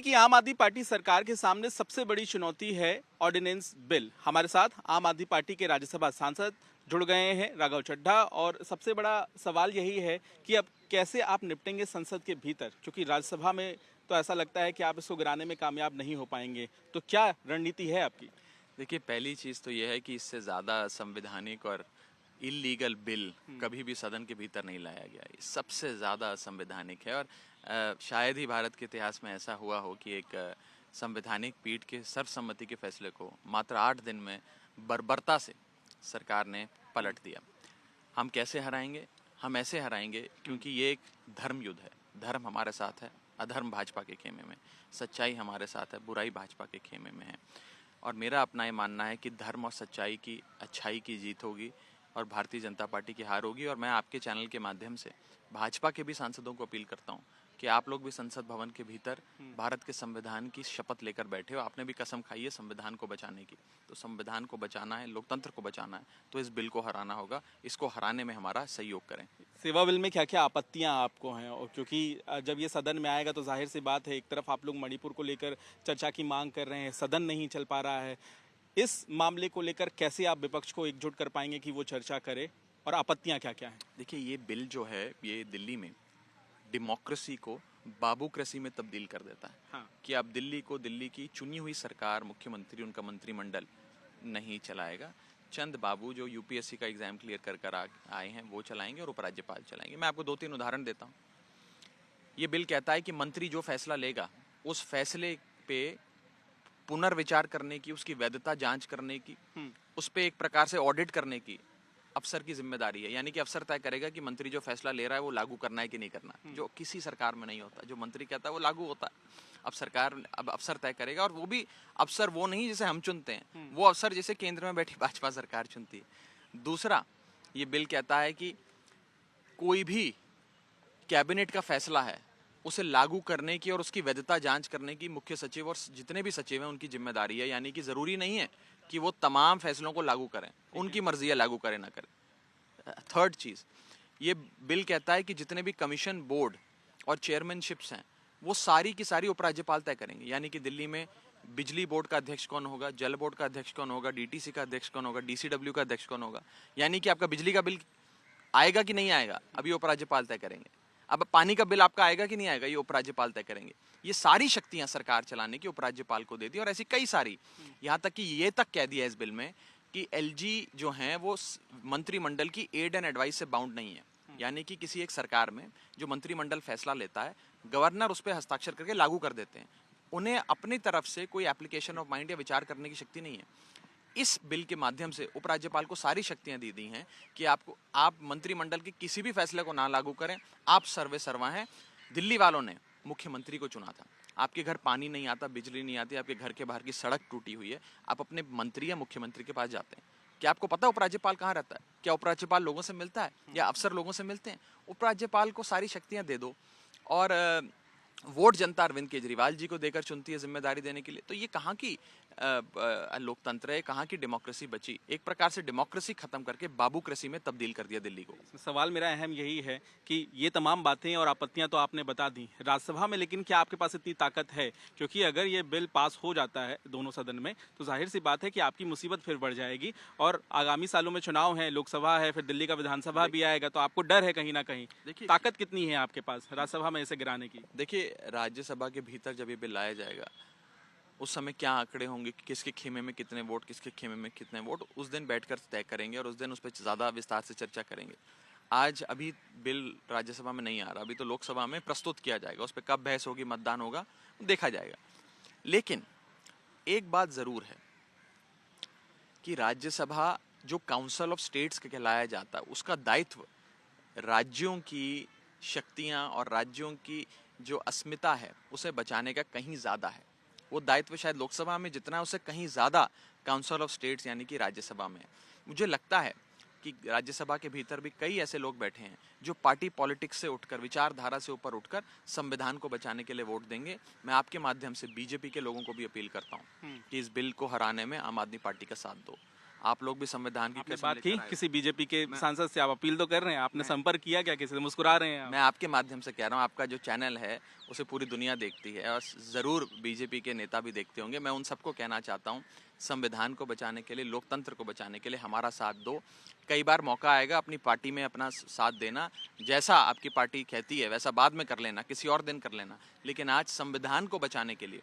कि आम आदमी पार्टी सरकार के सामने सबसे बड़ी चुनौती है ऑर्डिनेंस बिल। हमारे साथ आम आदमी पार्टी के राज्यसभा सांसद जुड़ गए हैं, राघव चड्ढा। और सबसे बड़ा सवाल यही है कि अब कैसे आप निपटेंगे संसद के भीतर, क्योंकि राज्यसभा में तो ऐसा लगता है कि आप इसको गिराने में कामयाब नहीं हो पाएंगे। तो क्या रणनीति है आपकी? देखिए, पहली चीज़ तो यह है कि इससे ज़्यादा संवैधानिक और इलीगल बिल कभी भी सदन के भीतर नहीं लाया गया। ये सबसे ज़्यादा असंवैधानिक है और शायद ही भारत के इतिहास में ऐसा हुआ हो कि एक संवैधानिक पीठ के सर्वसम्मति के फैसले को मात्र 8 दिन में बर्बरता से सरकार ने पलट दिया। हम कैसे हराएंगे? हम ऐसे हराएंगे क्योंकि ये एक धर्म युद्ध है। धर्म हमारे साथ है, अधर्म भाजपा के खेमे में। सच्चाई हमारे साथ है, बुराई भाजपा के खेमे में है। और मेरा अपना ये मानना है कि धर्म और सच्चाई की, अच्छाई की जीत होगी और भारतीय जनता पार्टी की हार होगी। और मैं आपके चैनल के माध्यम से भाजपा के भी सांसदों को अपील करता हूँ कि आप लोग भी संसद भवन के भीतर भारत के संविधान की शपथ लेकर बैठे हो। आपने भी कसम खाई है संविधान को बचाने की, तो संविधान को बचाना है, लोकतंत्र को बचाना है, तो इस बिल को हराना होगा। इसको हराने में हमारा सहयोग करें। सेवा बिल में क्या क्या आपत्तियां आपको हैं? और क्योंकि जब ये सदन में आएगा तो जाहिर सी बात है, एक तरफ आप लोग मणिपुर को लेकर चर्चा की मांग कर रहे हैं, सदन नहीं चल पा रहा है। इस मामले को लेकर कैसे आप विपक्ष को एकजुट कर पाएंगे कि वो चर्चा करे, और आपत्तियां क्या क्या हैं? देखिए, ये बिल जो है ये दिल्ली में डेमोक्रेसी को बाबूक्रेसी में तब्दील कर देता है। हाँ। कि अब दिल्ली को दिल्ली की चुनी हुई सरकार, मुख्यमंत्री, उनका मंत्रिमंडल नहीं चलाएगा। चंद बाबू जो यूपीएससी का एग्जाम क्लियर कर कर आए हैं वो चलाएंगे और उपराज्यपाल चलाएंगे। मैं आपको 2-3 उदाहरण देता हूँ। ये बिल कहता है कि मंत्री जो फैसला लेगा उस फैसले पे पुनर्विचार करने की, उसकी वैधता जांच करने की, उस पे एक प्रकार से ऑडिट करने की अफसर की जिम्मेदारी है। यानी कि अफसर तय करेगा कि मंत्री जो फैसला ले रहा है वो लागू करना है कि नहीं करना, जो किसी सरकार में नहीं होता। जो मंत्री कहता है वो लागू होता है। अब अफसर तय करेगा, और वो भी अफसर वो नहीं जिसे हम चुनते हैं, वो अफसर जिसे केंद्र में बैठी भाजपा सरकार चुनती है। दूसरा, ये बिल कहता है कि कोई भी कैबिनेट का फैसला है उसे लागू करने की और उसकी वैधता जांच करने की मुख्य सचिव और जितने भी सचिव हैं उनकी जिम्मेदारी है। यानी कि जरूरी नहीं है कि वो तमाम फैसलों को लागू करें, उनकी मर्जी है लागू करें ना करें। थर्ड चीज, ये बिल कहता है कि जितने भी कमीशन, बोर्ड और चेयरमैनशिप्स हैं वो सारी की सारी उपराज्यपाल तय करेंगे। यानी कि दिल्ली में बिजली बोर्ड का अध्यक्ष कौन होगा, जल बोर्ड का अध्यक्ष कौन होगा, डीटीसी का अध्यक्ष कौन होगा, डीसीडब्ल्यू का अध्यक्ष कौन होगा। यानी कि आपका बिजली का बिल आएगा कि नहीं आएगा, अब ये उपराज्यपाल तय करेंगे। अब पानी का बिल आपका आएगा कि नहीं आएगा, ये उपराज्यपाल तय करेंगे। ये सारी शक्तियां सरकार चलाने की उपराज्यपाल को दे दी। और ऐसी कई सारी, यहाँ तक कि ये तक कह दिया इस बिल में कि एलजी जो हैं वो मंत्रिमंडल की एड एंड एडवाइस से बाउंड नहीं है। यानी कि किसी एक सरकार में जो मंत्रिमंडल फैसला लेता है, गवर्नर उस पर हस्ताक्षर करके लागू कर देते हैं। उन्हें अपनी तरफ से कोई एप्लीकेशन ऑफ माइंड या विचार करने की शक्ति नहीं है। इस बिल के माध्यम से उपराज्यपाल को सारी शक्तियां दी दी हैं कि आप मंत्रिमंडल के किसी भी फैसले को ना लागू करें। आप सर्वे सर्वा हैं। दिल्ली वालों ने मुख्यमंत्री को चुना था। आपके घर पानी नहीं आता, बिजली नहीं आती, आपके घर के बाहर की सड़क टूटी हुई है, आप अपने मंत्री या मुख्यमंत्री के पास जाते हैं। क्या आपको पता है उपराज्यपाल कहाँ रहता है? क्या उपराज्यपाल लोगों से मिलता है या अफसर लोगों से मिलते हैं? उपराज्यपाल को सारी शक्तियां दे दो। और वोट जनता अरविंद केजरीवाल जी को देकर चुनती है जिम्मेदारी देने के लिए। तो ये कहाँ की लोकतंत्र है, कहाँ की डेमोक्रेसी बची? एक प्रकार से डेमोक्रेसी खत्म करके बाबूक्रेसी में तब्दील कर दिया दिल्ली को। सवाल मेरा अहम यही है कि ये तमाम बातें और आपत्तियां तो आपने बता दी राज्यसभा में, लेकिन क्या आपके पास इतनी ताकत है? क्योंकि अगर ये बिल पास हो जाता है दोनों सदन में तो जाहिर सी बात है कि आपकी मुसीबत फिर बढ़ जाएगी। और आगामी सालों में चुनाव है, लोकसभा है, फिर दिल्ली का विधानसभा भी आएगा, तो आपको डर है कहीं ना कहीं। देखिए, ताकत कितनी है आपके पास राज्यसभा में इसे गिराने की? देखिए, राज्यसभा के भीतर जब ये बिल लाया जाएगा उस समय क्या आंकड़े होंगे कि किसके खेमे में कितने वोट, किसके खेमे में कितने वोट, उस दिन बैठकर तय करेंगे और उस दिन उस पर ज़्यादा विस्तार से चर्चा करेंगे। आज अभी बिल राज्यसभा में नहीं आ रहा, अभी तो लोकसभा में प्रस्तुत किया जाएगा। उस पर कब बहस होगी, मतदान होगा, देखा जाएगा। लेकिन एक बात ज़रूर है कि राज्यसभा जो काउंसिल ऑफ स्टेट्स कहलाया जाता है, उसका दायित्व राज्यों की शक्तियाँ और राज्यों की जो अस्मिता है उसे बचाने का कहीं ज़्यादा है। वो दायित्व शायद लोकसभा में जितना है उससे कहीं ज़्यादा काउंसिल ऑफ स्टेट्स यानी कि राज्यसभा में है। मुझे लगता है कि राज्यसभा के भीतर भी कई ऐसे लोग बैठे हैं जो पार्टी पॉलिटिक्स से उठकर, विचारधारा से ऊपर उठकर संविधान को बचाने के लिए वोट देंगे। मैं आपके माध्यम से बीजेपी के लोगों को भी अपील करता हूँ कि इस बिल को हराने में आम आदमी पार्टी का साथ दो। आप लोग भी संविधान की आपने कसम बात की लेकर आए हो। किसी बीजेपी के सांसद से? आप अपील तो कर रहे हैं, आपने संपर्क किया क्या किसी से? मुस्कुरा रहे हैं आप। मैं आपके माध्यम से कह रहा हूँ, आपका जो चैनल है उसे पूरी दुनिया देखती है और ज़रूर बीजेपी के नेता भी देखते होंगे। मैं उन सबको कहना चाहता हूँ, संविधान को बचाने के लिए, लोकतंत्र को बचाने के लिए हमारा साथ दो। कई बार मौका आएगा अपनी पार्टी में अपना साथ देना, जैसा आपकी पार्टी कहती है वैसा बाद में कर लेना, किसी और दिन कर लेना, लेकिन आज संविधान को बचाने के लिए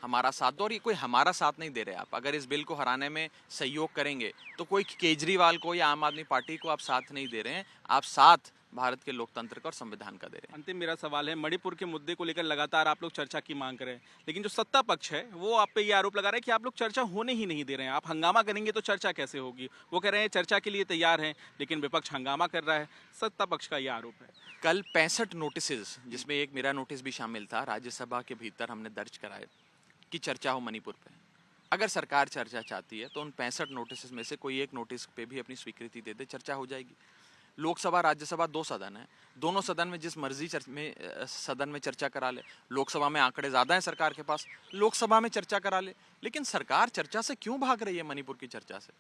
हमारा साथ दो। और ये कोई हमारा साथ नहीं दे रहे आप। अगर इस बिल को हराने में सहयोग करेंगे तो कोई केजरीवाल को या आम आदमी पार्टी को आप साथ नहीं दे रहे हैं, आप साथ भारत के लोकतंत्र का और संविधान का दे रहे हैं। अंतिम मेरा सवाल है, मणिपुर के मुद्दे को लेकर लगातार आप लोग चर्चा की मांग कर रहे हैं, लेकिन जो सत्ता पक्ष है वो आप पे ये आरोप लगा रहा है कि आप लोग चर्चा होने ही नहीं दे रहे हैं। आप हंगामा करेंगे तो चर्चा कैसे होगी? वो कह रहे हैं चर्चा के लिए तैयार हैं, लेकिन विपक्ष हंगामा कर रहा है। सत्ता पक्ष का ये आरोप है। कल 65 नोटिसेज, जिसमें एक मेरा नोटिस भी शामिल था, राज्यसभा के भीतर हमने दर्ज कराए कि चर्चा हो मणिपुर पे। अगर सरकार चर्चा चाहती है तो उन 65 नोटिस में से कोई एक नोटिस पे भी अपनी स्वीकृति दे दे, चर्चा हो जाएगी। लोकसभा राज्यसभा 2 सदन है, दोनों सदन में जिस मर्जी सदन में चर्चा करा ले। लोकसभा में आंकड़े ज्यादा हैं सरकार के पास, लोकसभा में चर्चा करा ले। लेकिन सरकार चर्चा से क्यों भाग रही है? मणिपुर की चर्चा से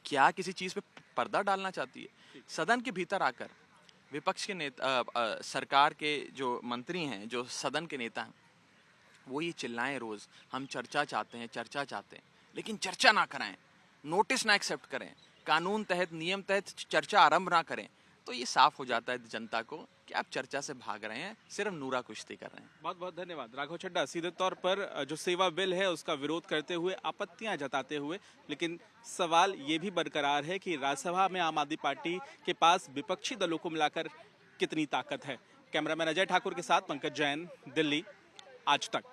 क्या किसी चीज पे पर्दा डालना चाहती है? सदन के भीतर आकर विपक्ष के नेता, सरकार के जो मंत्री हैं, जो सदन के नेता हैं, वो ये चिल्लाएं रोज, हम चर्चा चाहते हैं, चर्चा चाहते हैं, लेकिन चर्चा ना कराएं, नोटिस ना एक्सेप्ट करें, कानून तहत, नियम तहत चर्चा आरंभ ना करें, तो ये साफ हो जाता है जनता को कि आप चर्चा से भाग रहे हैं, सिर्फ नूरा कुश्ती कर रहे हैं। बहुत बहुत धन्यवाद राघव चड्ढा। सीधे तौर पर जो सेवा बिल है उसका विरोध करते हुए, आपत्तियां जताते हुए, लेकिन सवाल ये भी बरकरार है कि राज्यसभा में आम आदमी पार्टी के पास विपक्षी दलों को मिलाकर कितनी ताकत है। कैमरामैन अजय ठाकुर के साथ पंकज जैन, दिल्ली, आज तक।